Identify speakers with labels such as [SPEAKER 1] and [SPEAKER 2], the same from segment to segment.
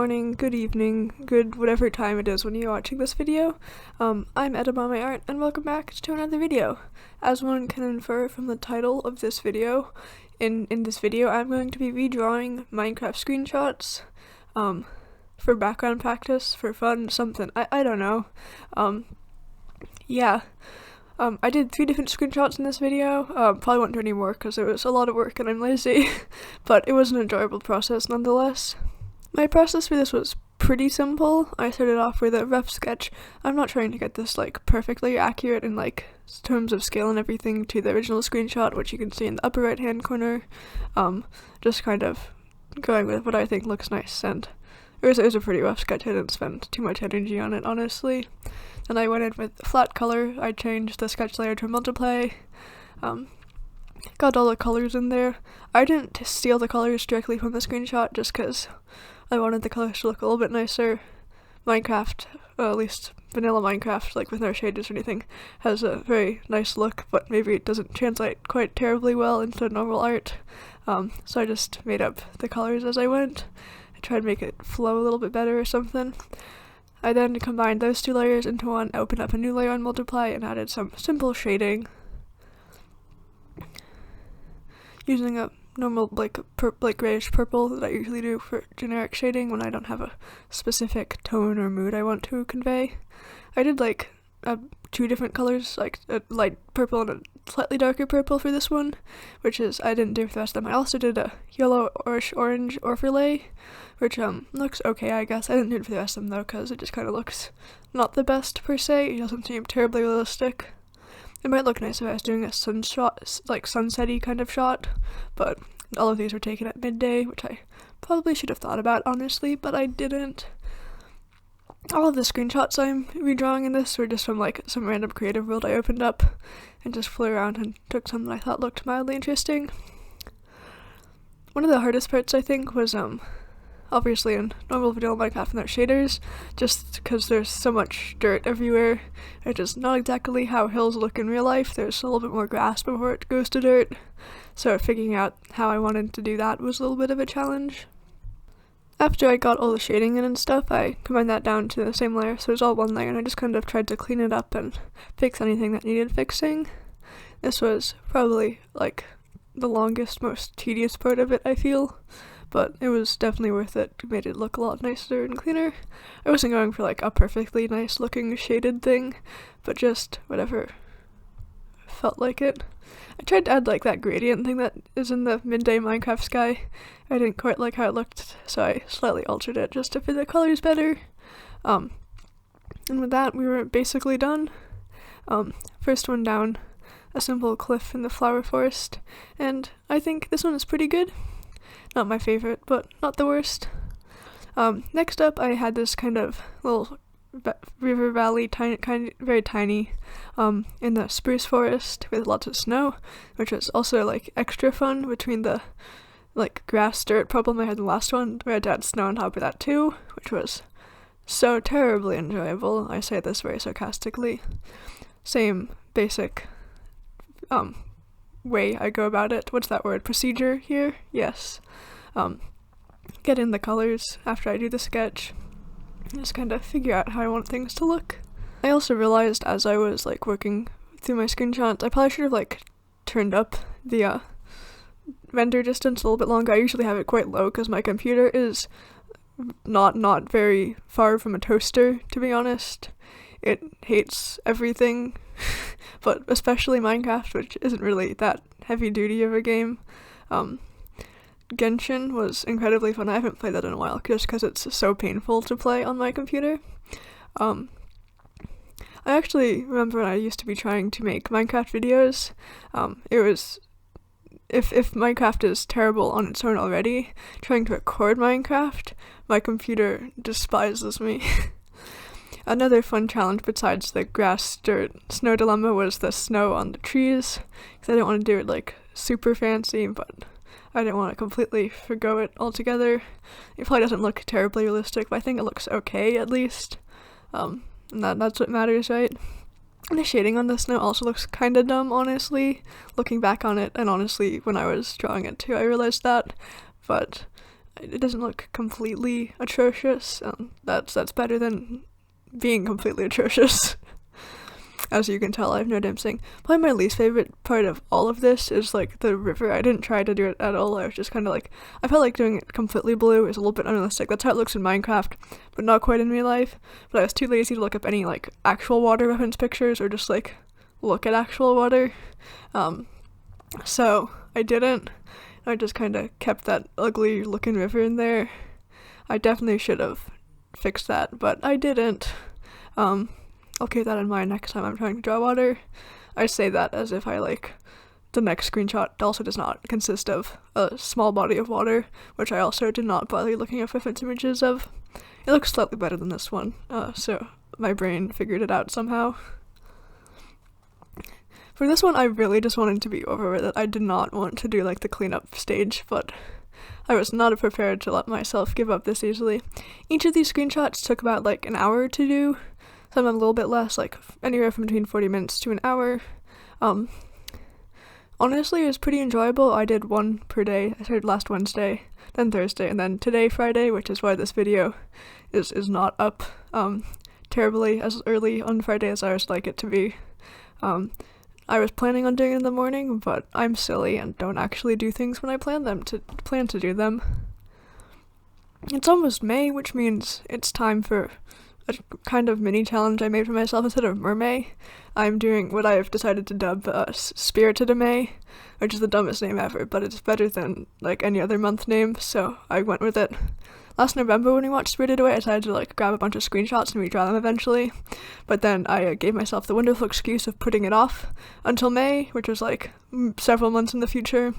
[SPEAKER 1] morning, good evening, good whatever time it is when you're watching this video. I'm Edamame Art, and welcome back to another video. As one can infer from the title of this video, in this video I'm going to be redrawing Minecraft screenshots, for background practice, for fun, something, I don't know. I did 3 different screenshots in this video. Probably won't do any more because it was a lot of work and I'm lazy, but it was an enjoyable process nonetheless. My process for this was pretty simple. I started off with a rough sketch. I'm not trying to get this perfectly accurate in terms of scale and everything to the original screenshot, which you can see in the upper right hand corner. Just kind of going with what I think looks nice, and it was a pretty rough sketch. I didn't spend too much energy on it, honestly. Then I went in with flat color. I changed the sketch layer to multiply. Got all the colors in there. I didn't steal the colors directly from the screenshot just because I wanted the colors to look a little bit nicer. Minecraft, at least vanilla Minecraft, with no shaders or anything, has a very nice look, but maybe it doesn't translate quite terribly well into normal art. So I just made up the colors as I went. I tried to make it flow a little bit better or something. I then combined those 2 layers into one, opened up a new layer on multiply, and added some simple shading. Using a normal grayish purple that I usually do for generic shading when I don't have a specific tone or mood I want to convey. I did 2 different colors, a light purple and a slightly darker purple for this one, which is I didn't do for the rest of them. I also did a yellow-orange overlay, which looks okay, I guess. I didn't do it for the rest of them though, because it just kind of looks not the best per se. It doesn't seem terribly realistic. It might look nice if I was doing a sunset-y kind of shot, but all of these were taken at midday, which I probably should have thought about, honestly, but I didn't. All of the screenshots I'm redrawing in this were just from some random creative world I opened up and just flew around and took some that I thought looked mildly interesting. One of the hardest parts, I think, was obviously in normal vanilla Minecraft without shaders, just because there's so much dirt everywhere. It's just not exactly how hills look in real life. There's a little bit more grass before it goes to dirt, so figuring out how I wanted to do that was a little bit of a challenge. After I got all the shading in and stuff, I combined that down to the same layer, so it was all one layer, and I just kind of tried to clean it up and fix anything that needed fixing. This was probably the longest, most tedious part of it, I feel, but it was definitely worth it. It made it look a lot nicer and cleaner. I wasn't going for a perfectly nice looking shaded thing, but just whatever felt like it. I tried to add that gradient thing that is in the midday Minecraft sky. I didn't quite like how it looked, so I slightly altered it just to fit the colors better. And with that, we were basically done. First one down, a simple cliff in the flower forest, and I think this one is pretty good. Not my favorite, but not the worst. Next up, I had this kind of little river valley, very tiny, in the spruce forest with lots of snow, which was also extra fun between the grass dirt problem I had in the last one, where I had to add snow on top of that too, which was so terribly enjoyable. I say this very sarcastically. Same basic way I go about it. What's that word? Procedure here? Yes. Get in the colors after I do the sketch. Just kind of figure out how I want things to look. I also realized as I was working through my screenshots, I probably should have turned up the render distance a little bit longer. I usually have it quite low because my computer is not very far from a toaster, to be honest. It hates everything, but especially Minecraft, which isn't really that heavy duty of a game. Genshin was incredibly fun. I haven't played that in a while just because it's so painful to play on my computer. I actually remember when I used to be trying to make Minecraft videos. It was if Minecraft is terrible on its own already, trying to record Minecraft, my computer despises me. Another fun challenge besides the grass, dirt, snow dilemma was the snow on the trees, because I didn't want to do it super fancy, but I didn't want to completely forgo it altogether. It probably doesn't look terribly realistic, but I think it looks okay at least. And that's what matters, right? And the shading on the snow also looks kinda dumb, honestly, looking back on it, and honestly, when I was drawing it too, I realized that, but it doesn't look completely atrocious. That's better than being completely atrocious. As you can tell, I have no dempsing. Probably my least favorite part of all of this is like the river. I didn't try to do it at all. I was just kind of like, I felt like doing it completely blue is a little bit unrealistic. That's how it looks in Minecraft, but not quite in real life. But I was too lazy to look up any like actual water reference pictures or just like look at actual water. So I didn't. I just kind of kept that ugly looking river in there. I definitely should have fixed that, but I didn't. I'll keep that in mind next time I'm trying to draw water. I say that as if I like the next screenshot also does not consist of a small body of water, which I also did not bother looking at reference images of. It looks slightly better than this one, so my brain figured it out somehow. For this one, I really just wanted to be over with it. I did not want to do like the cleanup stage, but I was not prepared to let myself give up this easily. Each of these screenshots took about like an hour to do. Some of them a little bit less, like anywhere from between 40 minutes to an hour. Honestly, it was pretty enjoyable. I did one per day. I started last Wednesday, then Thursday, and then today, Friday, which is why this video is not up terribly as early on Friday as I would like it to be. I was planning on doing it in the morning, but I'm silly and don't actually do things when I plan to do them. It's almost May, which means it's time for a kind of mini challenge I made for myself. Instead of Mermay, I'm doing what I have decided to dub Spirited May, which is the dumbest name ever, but it's better than like any other month name, so I went with it. Last November when we watched Spirited Away, I decided to like grab a bunch of screenshots and redraw them eventually, but then I gave myself the wonderful excuse of putting it off until May, which was like several months in the future,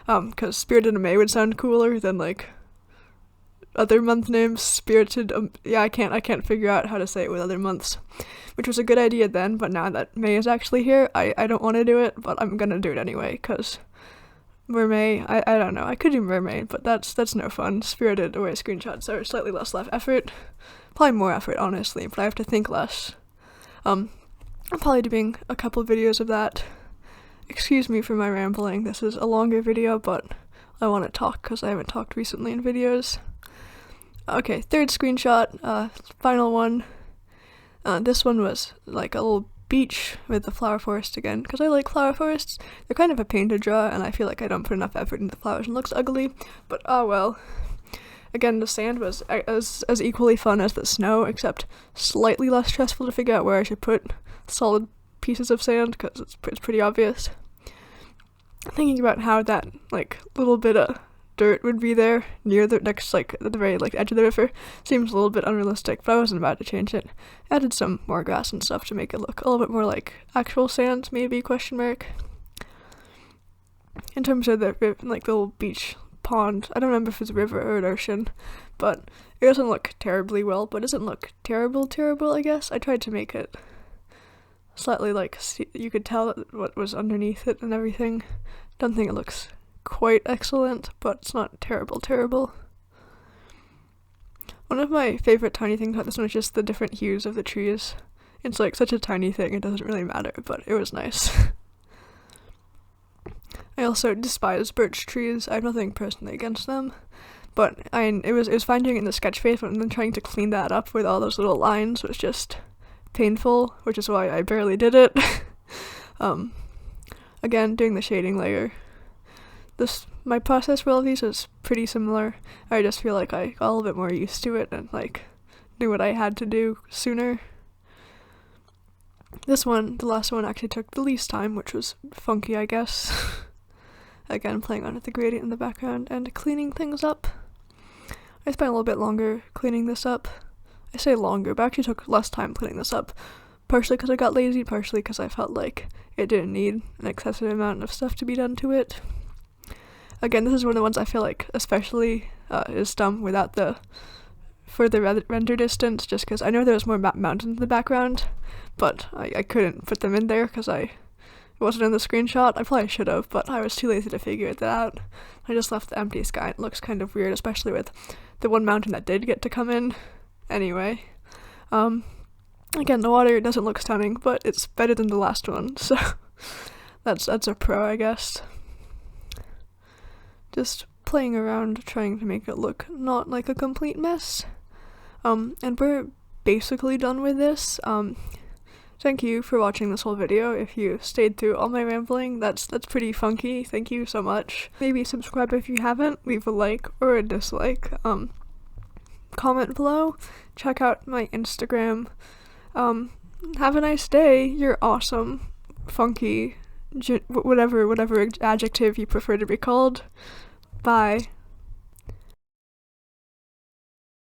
[SPEAKER 1] because Spirited May would sound cooler than like other month names. Spirited, I can't figure out how to say it with other months, which was a good idea then, but now that May is actually here, I don't want to do it, but I'm gonna do it anyway, because Mermay, I don't know, I could do Mermaid, but that's no fun. Spirited Away screenshots are slightly less effort, probably more effort honestly, but I have to think less. I'm probably doing a couple videos of that. Excuse me for my rambling, this is a longer video, but I want to talk because I haven't talked recently in videos. Okay, third screenshot, final one. This one was like a little beach with the flower forest again, because I like flower forests. They're kind of a pain to draw, and I feel like I don't put enough effort into the flowers and it looks ugly, but oh well. Again, the sand was as equally fun as the snow, except slightly less stressful to figure out where I should put solid pieces of sand, because it's pretty obvious. Thinking about how that like little bit of dirt would be there near the next, like at the very like edge of the river, seems a little bit unrealistic, but I wasn't about to change it. Added some more grass and stuff to make it look a little bit more like actual sand, maybe, question mark. In terms of the like the little beach pond, I don't remember if it's a river or an ocean, but it doesn't look terribly well, but it doesn't look terrible, I guess. I tried to make it slightly like you could tell what was underneath it and everything. Don't think it looks quite excellent, but it's not terrible. One of my favorite tiny things about this one is just the different hues of the trees. It's like such a tiny thing, it doesn't really matter, but it was nice. I also despise birch trees. I have nothing personally against them, but it was fine doing it in the sketch phase, but then trying to clean that up with all those little lines was just painful, which is why I barely did it. Again, doing the shading layer. My process for all of these is pretty similar. I just feel like I got a little bit more used to it and like knew what I had to do sooner. This one, the last one, actually took the least time, which was funky, I guess. Again, playing on with the gradient in the background and cleaning things up. I spent a little bit longer cleaning this up. I say longer, but I actually took less time cleaning this up. Partially because I got lazy, partially because I felt like it didn't need an excessive amount of stuff to be done to it. Again, this is one of the ones I feel like especially is dumb without the further render distance, just because I know there was more mountains in the background, but I couldn't put them in there because it wasn't in the screenshot. I probably should have, but I was too lazy to figure that out. I just left the empty sky, and it looks kind of weird, especially with the one mountain that did get to come in. Anyway, again, the water doesn't look stunning, but it's better than the last one, so that's a pro, I guess. Just playing around trying to make it look not like a complete mess. And we're basically done with this. Thank you for watching this whole video. If you stayed through all my rambling, that's pretty funky. Thank you so much. Maybe subscribe if you haven't, leave a like or a dislike. Comment below, check out my Instagram. Have a nice day. You're awesome, funky, whatever adjective you prefer to be called. Bye.